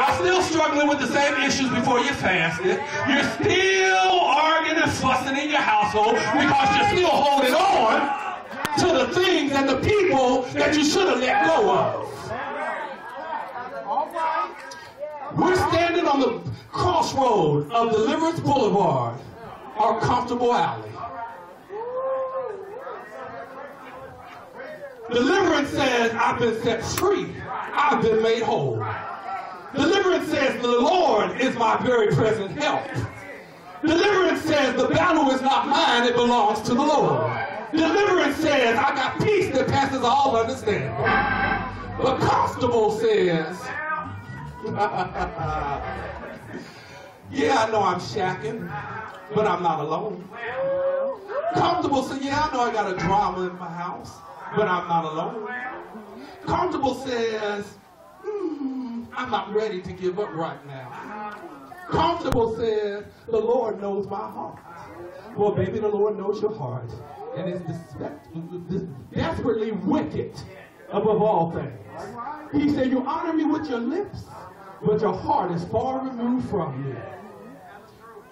Y'all still struggling with the same issues before you fasted. You're still arguing and fussing in your household because you're still holding on to the things and the people that you should have let go of. We're standing on the crossroad of Deliverance Boulevard, our comfortable alley. Deliverance says, I've been set free. I've been made whole. Deliverance says, the Lord is my very present help. Deliverance says, the battle is not mine, it belongs to the Lord. Deliverance says, I got peace that passes all understanding. But Constable says, yeah, I know I'm shacking, but I'm not alone. Comfortable says, yeah, I know I got a drama in my house, but I'm not alone. Comfortable says, I'm not ready to give up right now. Comfortable says, the Lord knows my heart. Well, baby, the Lord knows your heart. And it's desperately wicked above all things. He said, you honor me with your lips, but your heart is far removed from me.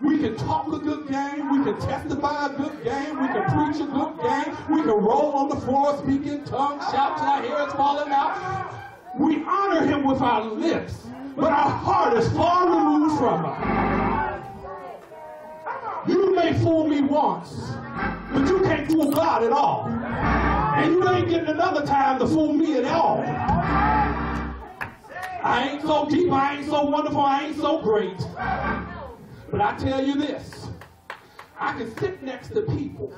We can talk a good game, we can testify a good game, we can preach a good game, we can roll on the floor, speak in tongues, shout till our hair is falling out. We honor him with our lips, but our heart is far removed from us. You may fool me once, but you can't fool God at all. And you ain't getting another time to fool me at all. I ain't so deep, I ain't so wonderful, I ain't so great. But I tell you this, I can sit next to people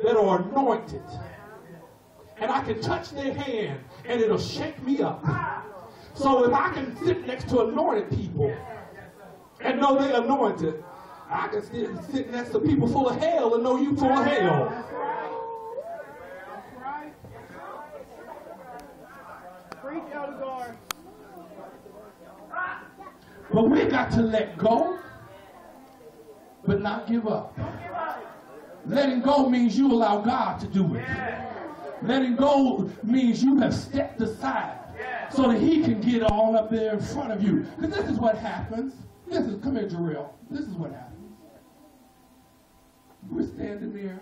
that are anointed, and I can touch their hand, and it'll shake me up. So if I can sit next to anointed people and know they're anointed, I can sit next to people full of hell and know you full of hell. But we got to let go, but not give up. Letting go means you allow God to do it. Letting go means you have stepped aside so that he can get on up there in front of you. Because this is what happens. Come here, Jarrell. This is what happens. We're standing there,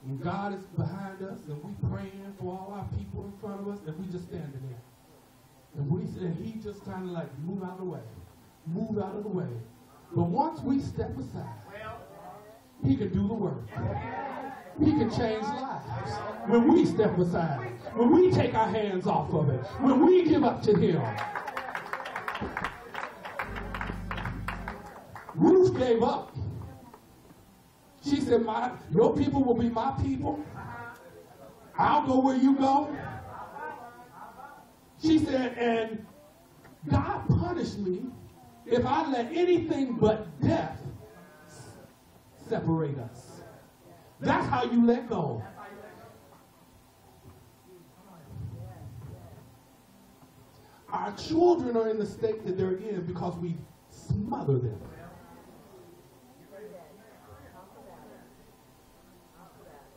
and God is behind us, and we praying for all our people in front of us, and we just standing there. And he just kind of like, move out of the way. Move out of the way. But once we step aside, he can do the work. He can change lives. When we step aside, when we take our hands off of it, when we give up to him. Ruth gave up. She said, your people will be my people. I'll go where you go. She said, and God punished me if I let anything but death separate us. That's how you let go. Our children are in the state that they're in because we smother them.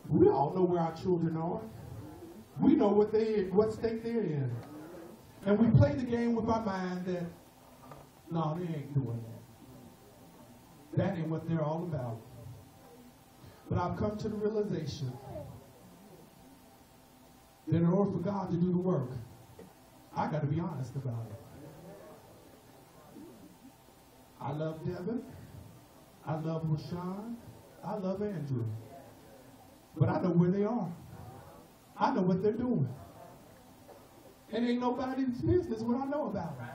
We all know where our children are. We know what state they're in. And we play the game with our mind that, no, they ain't doing that. That ain't what they're all about. But I've come to the realization that in order for God to do the work, I got to be honest about it. I love Devin. I love Rashawn. I love Andrew. But I know where they are. I know what they're doing. And ain't nobody's business what I know about them.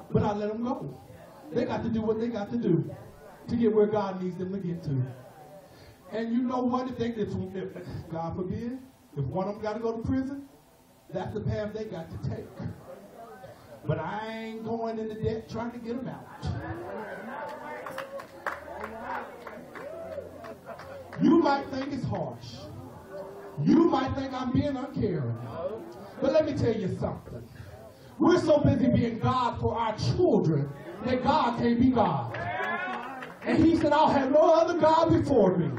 But I let them go. They got to do what they got to do to get where God needs them to get to. And you know what? If God forbid, if one of them got to go to prison, that's the path they got to take. But I ain't going into debt trying to get them out. You might think it's harsh. You might think I'm being uncaring. But let me tell you something. We're so busy being God for our children that God can't be God. And he said, I'll have no other God before me.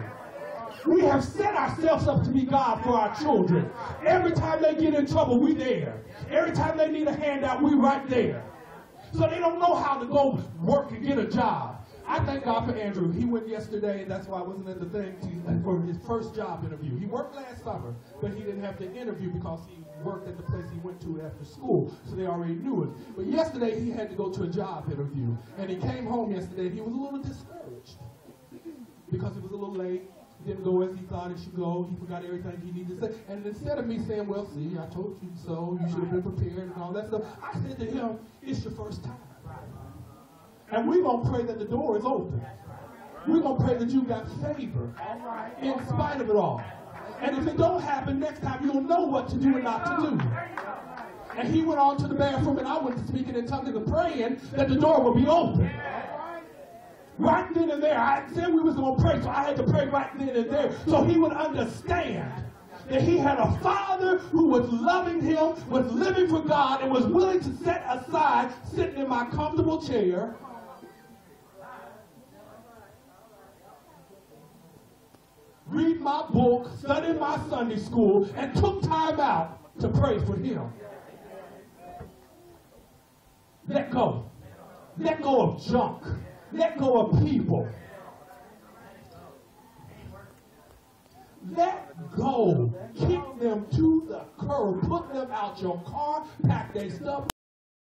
We have set ourselves up to be God for our children. Every time they get in trouble, we there. Every time they need a handout, we right there. So they don't know how to go work and get a job. I thank God for Andrew. He went yesterday, and that's why I wasn't at the thing, for his first job interview. He worked last summer, but he didn't have to interview because he worked at the place he went to after school, so they already knew it. But yesterday, he had to go to a job interview, and he came home yesterday, and he was a little discouraged because it was a little late. Didn't go as he thought it should go. He forgot everything he needed to say. And instead of me saying, well, see, I told you so, you should have been prepared and all that stuff, I said to him, it's your first time. And we're going to pray that the door is open. We're going to pray that you got favor in spite of it all. And if it don't happen, next time you'll know what to do and not to do. And he went on to the bathroom, and I went to speaking in tongues and praying that the door would be open. Right then and there. I said we was going to pray, so I had to pray right then and there so he would understand that he had a father who was loving him, was living for God, and was willing to set aside, sitting in my comfortable chair, read my book, study my Sunday school, and took time out to pray for him. Let go. Let go of junk. Let go of people. Let go. Kick them to the curb. Put them out your car. Pack their stuff.